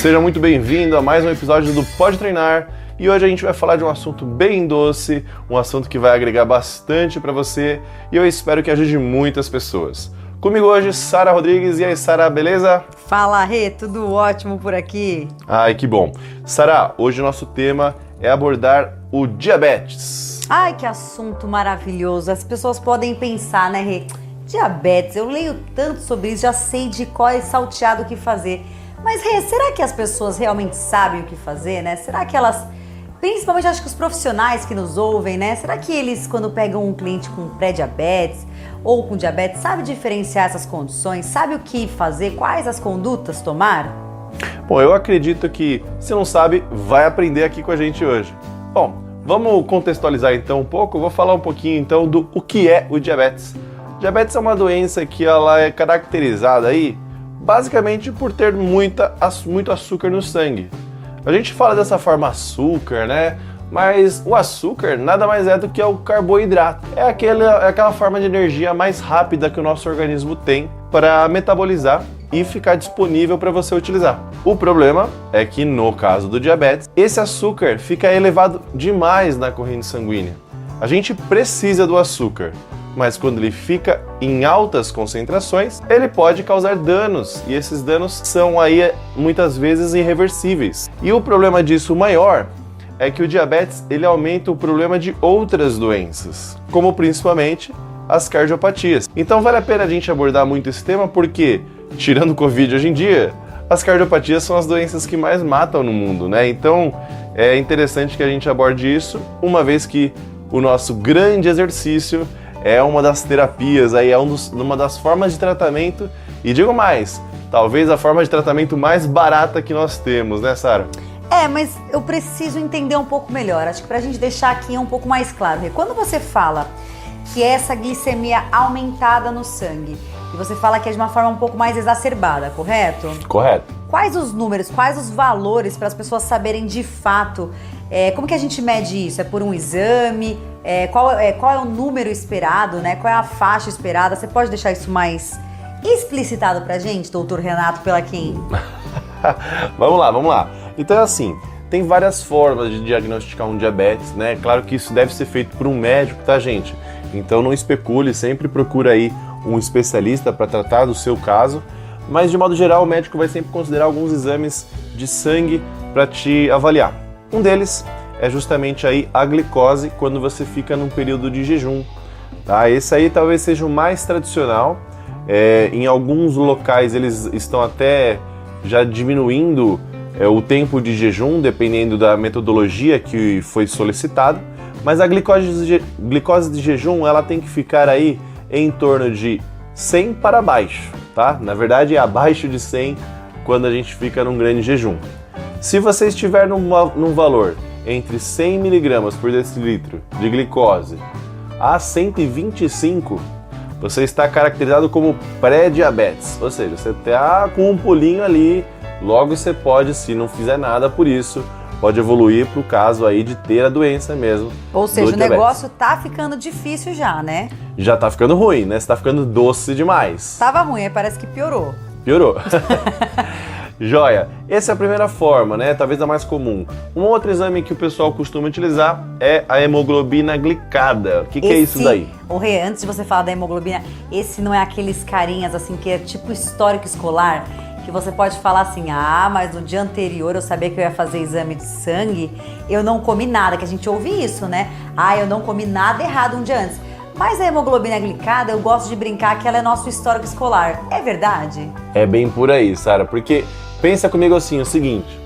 Seja muito bem-vindo a mais um episódio do Pode Treinar e hoje a gente vai falar de um assunto bem doce, um assunto que vai agregar bastante para você e eu espero que ajude muitas pessoas. Comigo hoje, Sara Rodrigues. E aí, Sara, beleza? Fala, Rê, tudo ótimo por aqui. Ai, que bom. Sara, hoje o nosso tema é abordar o diabetes. Ai, que assunto maravilhoso. As pessoas podem pensar, né, Rê? Diabetes, eu leio tanto sobre isso, já sei de qual é salteado o que fazer. Mas, Rê, será que as pessoas realmente sabem o que fazer, né? Será que elas, principalmente acho que os profissionais que nos ouvem, né? Será que eles, quando pegam um cliente com pré-diabetes ou com diabetes, sabem diferenciar essas condições? Sabe o que fazer? Quais as condutas tomar? Bom, eu acredito que, se não sabe, vai aprender aqui com a gente hoje. Bom, vamos contextualizar então um pouco. Eu vou falar um pouquinho então do o que é o diabetes. Diabetes é uma doença que ela é caracterizada aí basicamente por ter muito açúcar no sangue. A gente fala dessa forma açúcar, né? Mas o açúcar nada mais é do que o carboidrato. É aquela forma de energia mais rápida que o nosso organismo tem para metabolizar e ficar disponível para você utilizar. O problema é que no caso do diabetes, esse açúcar fica elevado demais na corrente sanguínea. A gente precisa do açúcar, mas quando ele fica em altas concentrações, ele pode causar danos, e esses danos são aí muitas vezes irreversíveis. E o problema disso maior é que o diabetes ele aumenta o problema de outras doenças, como principalmente as cardiopatias. Então vale a pena a gente abordar muito esse tema porque, tirando o Covid hoje em dia, as cardiopatias são as doenças que mais matam no mundo, né? Então é interessante que a gente aborde isso, uma vez que o nosso grande exercício é uma das terapias, aí uma das formas de tratamento, e digo mais, talvez a forma de tratamento mais barata que nós temos, né, Sara? Mas eu preciso entender um pouco melhor, acho que pra gente deixar aqui um pouco mais claro. Quando você fala que é essa glicemia aumentada no sangue, e você fala que é de uma forma um pouco mais exacerbada, correto? Correto. Quais os números, quais os valores para as pessoas saberem de fato, como que a gente mede isso? É por um exame? Qual é o número esperado, né? Qual é a faixa esperada? Você pode deixar isso mais explicitado pra gente, doutor Renato Pelaquim? Vamos lá. Então é assim, tem várias formas de diagnosticar um diabetes, né? Claro que isso deve ser feito por um médico, tá, gente? Então não especule, sempre procura aí um especialista para tratar do seu caso, mas de modo geral o médico vai sempre considerar alguns exames de sangue para te avaliar. Um deles é justamente aí a glicose quando você fica num período de jejum, tá? Esse aí talvez seja o mais tradicional. Em alguns locais eles estão até já diminuindo o tempo de jejum, dependendo da metodologia que foi solicitada, mas a glicose de jejum ela tem que ficar aí em torno de 100 para baixo, tá? Na verdade é abaixo de 100 quando a gente fica num grande jejum. Se você estiver num valor entre 100 mg por decilitro de glicose a 125, você está caracterizado como pré-diabetes, ou seja, você está com um pulinho ali, logo você pode, se não fizer nada por isso, pode evoluir para o caso aí de ter a doença mesmo. Ou seja, o negócio tá ficando difícil já, né? Já tá ficando ruim, né? Você tá ficando doce demais. Tava ruim, aí parece que piorou. Piorou. Joia, essa é a primeira forma, né? Talvez a mais comum. Um outro exame que o pessoal costuma utilizar é a hemoglobina glicada. O que é isso daí? Ô Rê, antes de você falar da hemoglobina, esse não é aqueles carinhas assim que é tipo histórico escolar, que você pode falar assim, mas no dia anterior eu sabia que eu ia fazer exame de sangue, eu não comi nada, que a gente ouve isso, né? Eu não comi nada errado um dia antes. Mas a hemoglobina glicada, eu gosto de brincar que ela é nosso histórico escolar. É verdade? É bem por aí, Sara, porque pensa comigo assim, o seguinte,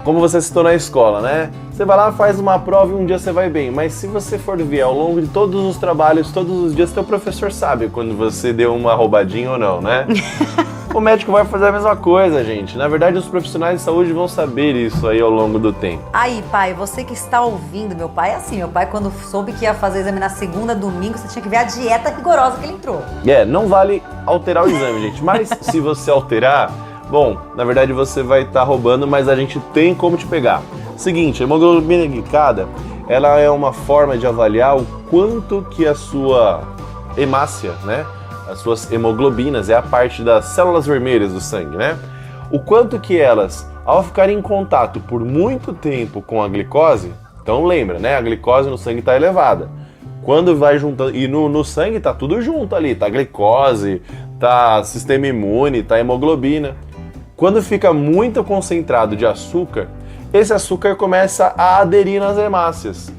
como você citou na escola, né? Você vai lá, faz uma prova e um dia você vai bem, mas se você for ver ao longo de todos os trabalhos, todos os dias, teu professor sabe quando você deu uma roubadinha ou não, né? O médico vai fazer a mesma coisa, gente. Na verdade, os profissionais de saúde vão saber isso aí ao longo do tempo. Aí, pai, você que está ouvindo, meu pai é assim. Meu pai, quando soube que ia fazer exame na segunda, domingo, você tinha que ver a dieta rigorosa que ele entrou. Não vale alterar o exame, gente. Mas se você alterar, bom, na verdade você vai estar roubando, mas a gente tem como te pegar. Seguinte, a hemoglobina glicada, ela é uma forma de avaliar o quanto que a sua hemácia, né? As suas hemoglobinas, é a parte das células vermelhas do sangue, né? o quanto que elas, ao ficarem em contato por muito tempo com a glicose, então lembra, né? A glicose no sangue está elevada. Quando vai juntando, e no sangue tá tudo junto ali, tá glicose, tá sistema imune, tá hemoglobina. Quando fica muito concentrado de açúcar, esse açúcar começa a aderir nas hemácias.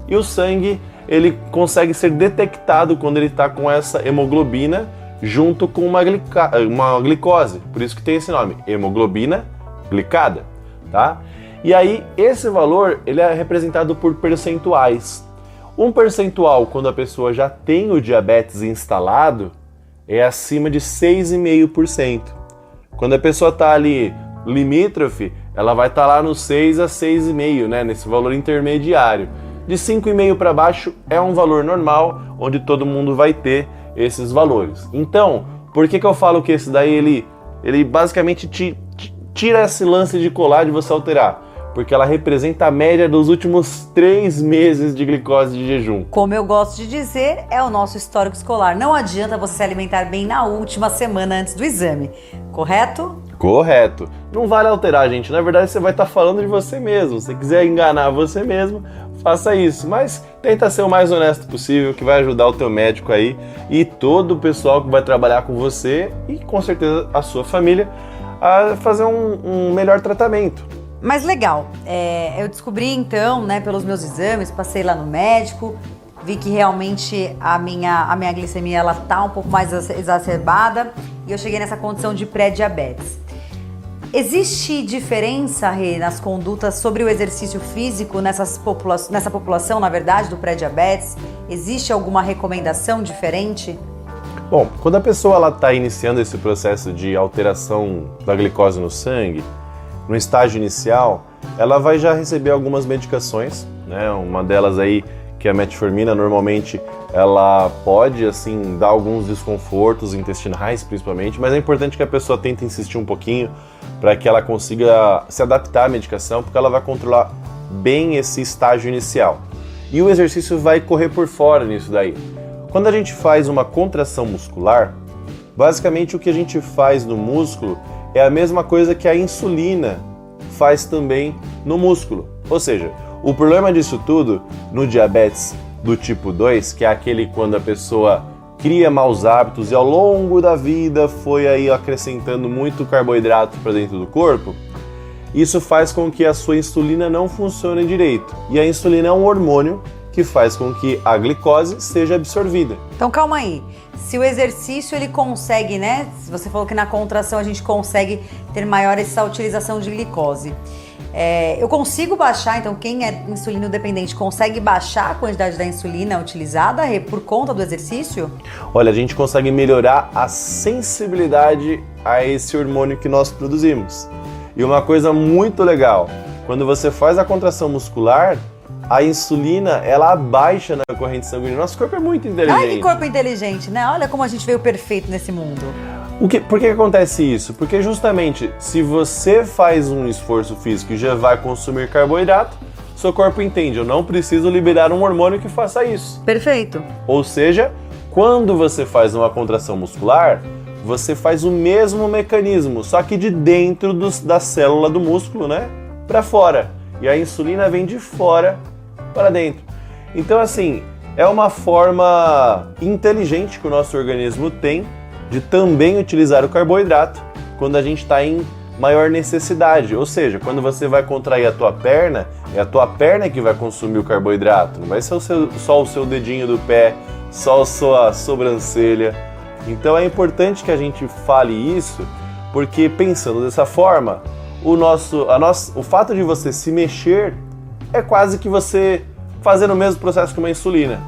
E o sangue, ele consegue ser detectado quando ele está com essa hemoglobina junto com uma glicose. Por isso que tem esse nome, hemoglobina glicada, tá? E aí, esse valor, ele é representado por percentuais. Um percentual, quando a pessoa já tem o diabetes instalado, é acima de 6,5%. Quando a pessoa está ali limítrofe, ela vai estar lá no 6 a 6,5, né, nesse valor intermediário. De 5,5 para baixo é um valor normal, onde todo mundo vai ter esses valores. Então, por que eu falo que esse daí, ele basicamente tira esse lance de colar de você alterar? Porque ela representa a média dos últimos 3 meses de glicose de jejum. Como eu gosto de dizer, é o nosso histórico escolar. Não adianta você se alimentar bem na última semana antes do exame, correto? Correto. Não vale alterar, gente. Na verdade, você vai estar falando de você mesmo. Se você quiser enganar você mesmo, faça isso. Mas tenta ser o mais honesto possível, que vai ajudar o teu médico aí e todo o pessoal que vai trabalhar com você e com certeza a sua família a fazer um melhor tratamento. Mas legal, eu descobri então, né, pelos meus exames, passei lá no médico, vi que realmente a minha glicemia ela tá um pouco mais exacerbada e eu cheguei nessa condição de pré-diabetes. Existe diferença, Rê, nas condutas sobre o exercício físico nessa população, na verdade, do pré-diabetes? Existe alguma recomendação diferente? Bom, quando a pessoa está iniciando esse processo de alteração da glicose no sangue, no estágio inicial, ela vai já receber algumas medicações, né? Uma delas aí, que é a metformina, normalmente ela pode, assim, dar alguns desconfortos intestinais, principalmente, mas é importante que a pessoa tente insistir um pouquinho para que ela consiga se adaptar à medicação, porque ela vai controlar bem esse estágio inicial. E o exercício vai correr por fora nisso daí. Quando a gente faz uma contração muscular, basicamente o que a gente faz no músculo é a mesma coisa que a insulina faz também no músculo. Ou seja, o problema disso tudo no diabetes do tipo 2, que é aquele quando a pessoa cria maus hábitos e ao longo da vida foi aí acrescentando muito carboidrato para dentro do corpo, isso faz com que a sua insulina não funcione direito. E a insulina é um hormônio que faz com que a glicose seja absorvida. Então calma aí, se o exercício ele consegue, né? Se você falou que na contração a gente consegue ter maior essa utilização de glicose. Eu consigo baixar, então quem é insulino dependente consegue baixar a quantidade da insulina utilizada por conta do exercício? Olha, a gente consegue melhorar a sensibilidade a esse hormônio que nós produzimos. E uma coisa muito legal, quando você faz a contração muscular, a insulina, ela abaixa na corrente sanguínea. Nosso corpo é muito inteligente. Ai, que corpo inteligente, né? Olha como a gente veio perfeito nesse mundo. Por que acontece isso? Porque justamente, se você faz um esforço físico e já vai consumir carboidrato, seu corpo entende, eu não preciso liberar um hormônio que faça isso. Perfeito. Ou seja, quando você faz uma contração muscular, você faz o mesmo mecanismo, só que de dentro da célula do músculo, né? Para fora. E a insulina vem de fora para dentro. Então, assim, é uma forma inteligente que o nosso organismo tem de também utilizar o carboidrato quando a gente está em maior necessidade. Ou seja, quando você vai contrair a tua perna, é a tua perna que vai consumir o carboidrato. Não vai ser só o seu dedinho do pé, só a sua sobrancelha. Então é importante que a gente fale isso, porque pensando dessa forma, o fato de você se mexer é quase que você fazendo o mesmo processo que uma insulina.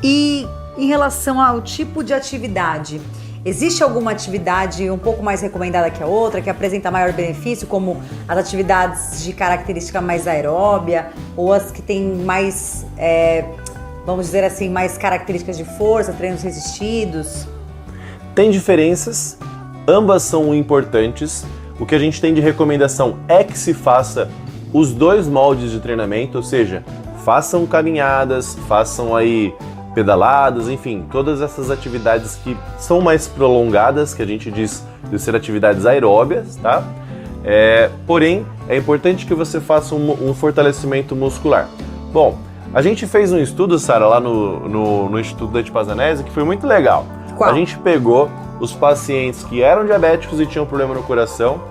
E em relação ao tipo de atividade, existe alguma atividade um pouco mais recomendada que a outra, que apresenta maior benefício, como as atividades de característica mais aeróbia, ou as que têm mais, vamos dizer assim, mais características de força, treinos resistidos? Tem diferenças, ambas são importantes. O que a gente tem de recomendação é que se faça os dois moldes de treinamento, ou seja, façam caminhadas, façam aí pedaladas, enfim, todas essas atividades que são mais prolongadas, que a gente diz de ser atividades aeróbias, tá? Porém, é importante que você faça um fortalecimento muscular. Bom, a gente fez um estudo, Sara, lá no Instituto da Epipazanese, que foi muito legal. Qual? A gente pegou os pacientes que eram diabéticos e tinham problema no coração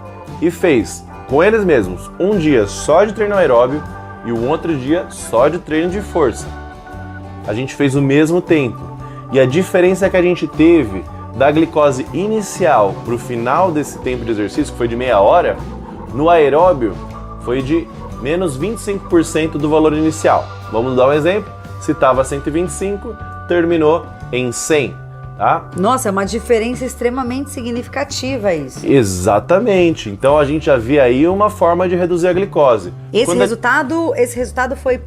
e fez com eles mesmos um dia só de treino aeróbio e um outro dia só de treino de força. A gente fez o mesmo tempo e a diferença que a gente teve da glicose inicial para o final desse tempo de exercício, que foi de meia hora, no aeróbio foi de menos 25% do valor inicial. Vamos dar um exemplo? Se estava 125, terminou em 100, tá? Nossa, é uma diferença extremamente significativa isso. Exatamente. Então a gente já vê aí uma forma de reduzir a glicose. Esse resultado foi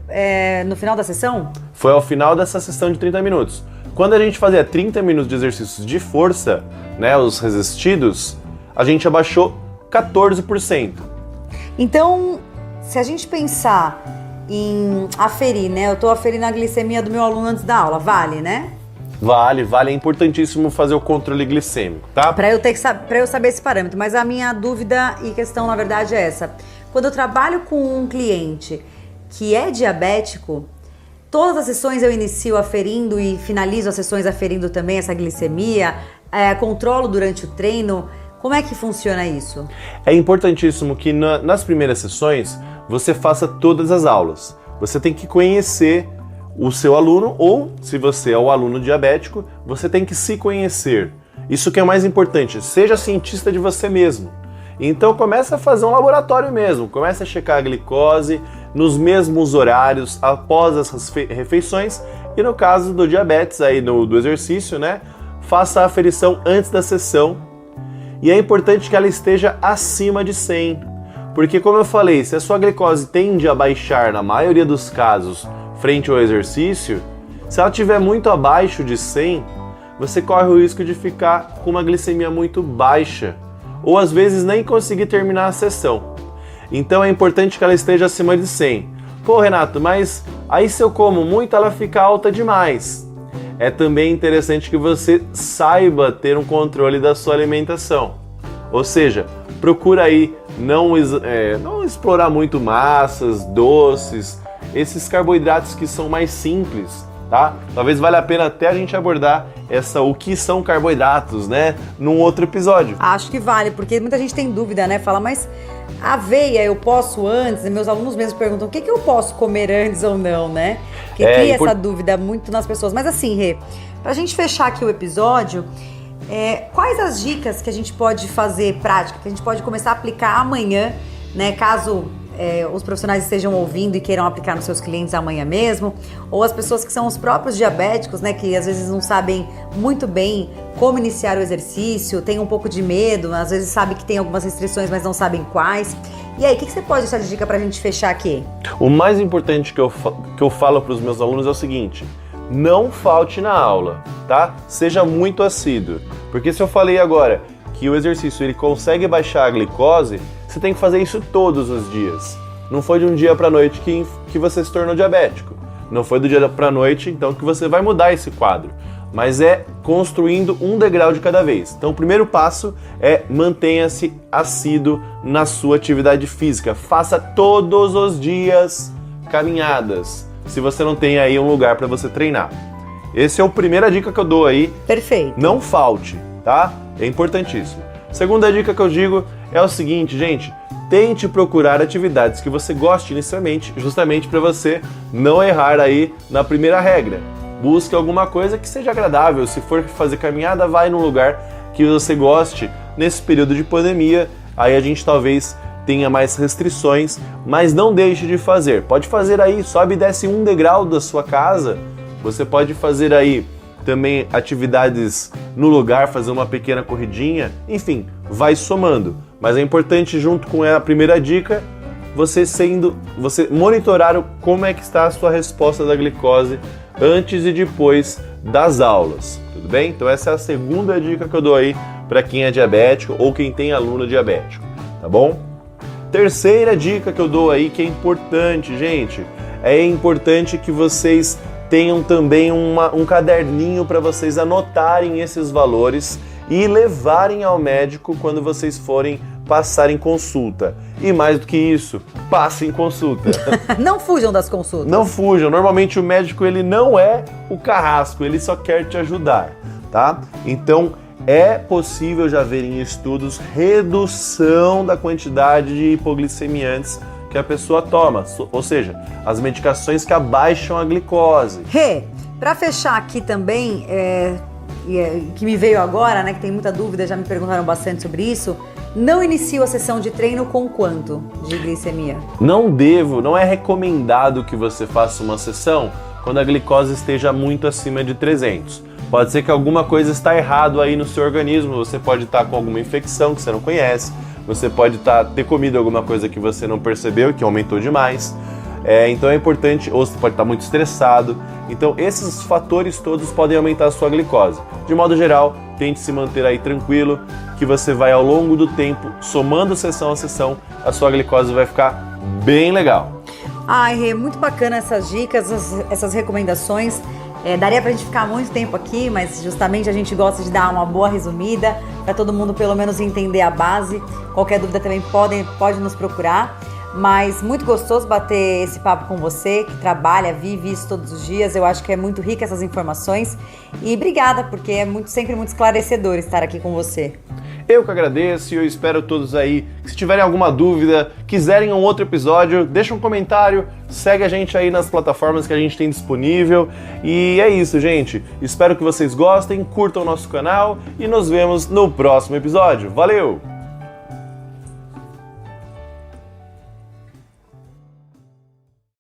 no final da sessão? Foi ao final dessa sessão de 30 minutos. Quando a gente fazia 30 minutos de exercícios de força, né, os resistidos, a gente abaixou 14%. Então, se a gente pensar em aferir, né? Eu tô aferindo a glicemia do meu aluno antes da aula, vale, né? Vale, é importantíssimo fazer o controle glicêmico, tá? Pra eu saber esse parâmetro, mas a minha dúvida e questão, na verdade, é essa. Quando eu trabalho com um cliente que é diabético, todas as sessões eu inicio aferindo e finalizo as sessões aferindo também essa glicemia, controlo durante o treino. Como é que funciona isso? É importantíssimo que nas primeiras sessões você faça todas as aulas. Você tem que conhecer o seu aluno ou, se você é o aluno diabético, você tem que se conhecer. Isso que é o mais importante, seja cientista de você mesmo. Então começa a fazer um laboratório mesmo, começa a checar a glicose nos mesmos horários após as refeições e no caso do diabetes, aí do exercício, né, faça a aferição antes da sessão. E é importante que ela esteja acima de 100, porque como eu falei, se a sua glicose tende a baixar na maioria dos casos frente ao exercício, se ela estiver muito abaixo de 100, você corre o risco de ficar com uma glicemia muito baixa, ou às vezes nem conseguir terminar a sessão. Então é importante que ela esteja acima de 100. Pô, Renato, mas aí se eu como muito ela fica alta demais. É também interessante que você saiba ter um controle da sua alimentação. Ou seja, procura aí não explorar muito massas, doces, esses carboidratos que são mais simples, tá? Talvez valha a pena até a gente abordar o que são carboidratos, né, num outro episódio. Acho que vale, porque muita gente tem dúvida, né? Fala, mas aveia eu posso antes? E meus alunos mesmos perguntam, o que eu posso comer antes ou não, né? Porque cria essa dúvida muito nas pessoas. Mas assim, Rê, pra gente fechar aqui o episódio, quais as dicas que a gente pode fazer prática, que a gente pode começar a aplicar amanhã, né? Caso os profissionais estejam ouvindo e queiram aplicar nos seus clientes amanhã mesmo, ou as pessoas que são os próprios diabéticos, né, que às vezes não sabem muito bem como iniciar o exercício, tem um pouco de medo, às vezes sabe que tem algumas restrições, mas não sabem quais. E aí, o que você pode deixar de dica pra gente fechar aqui? O mais importante que eu falo para os meus alunos é o seguinte: não falte na aula, tá? Seja muito assíduo, porque se eu falei agora que o exercício ele consegue baixar a glicose, você tem que fazer isso todos os dias. Não foi de um dia para a noite que você se tornou diabético. Não foi do dia para a noite, então, que você vai mudar esse quadro. Mas é construindo um degrau de cada vez. Então, o primeiro passo é mantenha-se assíduo na sua atividade física. Faça todos os dias caminhadas, se você não tem aí um lugar para você treinar. Essa é a primeira dica que eu dou aí. Perfeito. Não falte, tá? É importantíssimo. Segunda dica que eu digo é o seguinte, gente, tente procurar atividades que você goste inicialmente, justamente para você não errar aí na primeira regra. Busque alguma coisa que seja agradável. Se for fazer caminhada, vai num lugar que você goste. Nesse período de pandemia, aí a gente talvez tenha mais restrições, mas não deixe de fazer. Pode fazer aí, sobe e desce um degrau da sua casa. Você pode fazer aí também atividades no lugar, fazer uma pequena corridinha, enfim, vai somando. Mas é importante, junto com a primeira dica, você monitorar como é que está a sua resposta da glicose antes e depois das aulas, tudo bem? Então essa é a segunda dica que eu dou aí para quem é diabético ou quem tem aluno diabético, tá bom? Terceira dica que eu dou aí, que é importante, gente, é importante que vocês tenham também um caderninho para vocês anotarem esses valores e levarem ao médico quando vocês forem passar em consulta. E mais do que isso, passem em consulta. Não fujam das consultas. Não fujam. Normalmente o médico ele não é o carrasco, ele só quer te ajudar, tá? Então é possível já ver em estudos redução da quantidade de hipoglicemiantes que a pessoa toma, ou seja, as medicações que abaixam a glicose. Para fechar aqui também, que me veio agora, né, que tem muita dúvida, já me perguntaram bastante sobre isso, não inicio a sessão de treino com quanto de glicemia? Não é recomendado que você faça uma sessão quando a glicose esteja muito acima de 300. Pode ser que alguma coisa está errado aí no seu organismo, você pode estar com alguma infecção que você não conhece, você pode ter comido alguma coisa que você não percebeu e que aumentou demais. Então é importante, ou você pode estar muito estressado. Então esses fatores todos podem aumentar a sua glicose. De modo geral, tente se manter aí tranquilo, que você vai ao longo do tempo, somando sessão a sessão, a sua glicose vai ficar bem legal. Ai, Rê, muito bacana essas dicas, essas recomendações. Daria pra gente ficar muito tempo aqui, mas justamente a gente gosta de dar uma boa resumida, para todo mundo pelo menos entender a base. Qualquer dúvida também pode nos procurar. Mas muito gostoso bater esse papo com você, que trabalha, vive isso todos os dias. Eu acho que é muito rica essas informações. E obrigada, porque é sempre muito esclarecedor estar aqui com você. Eu que agradeço e eu espero todos aí que se tiverem alguma dúvida, quiserem um outro episódio, deixa um comentário, segue a gente aí nas plataformas que a gente tem disponível. E é isso, gente. Espero que vocês gostem, curtam o nosso canal e nos vemos no próximo episódio. Valeu!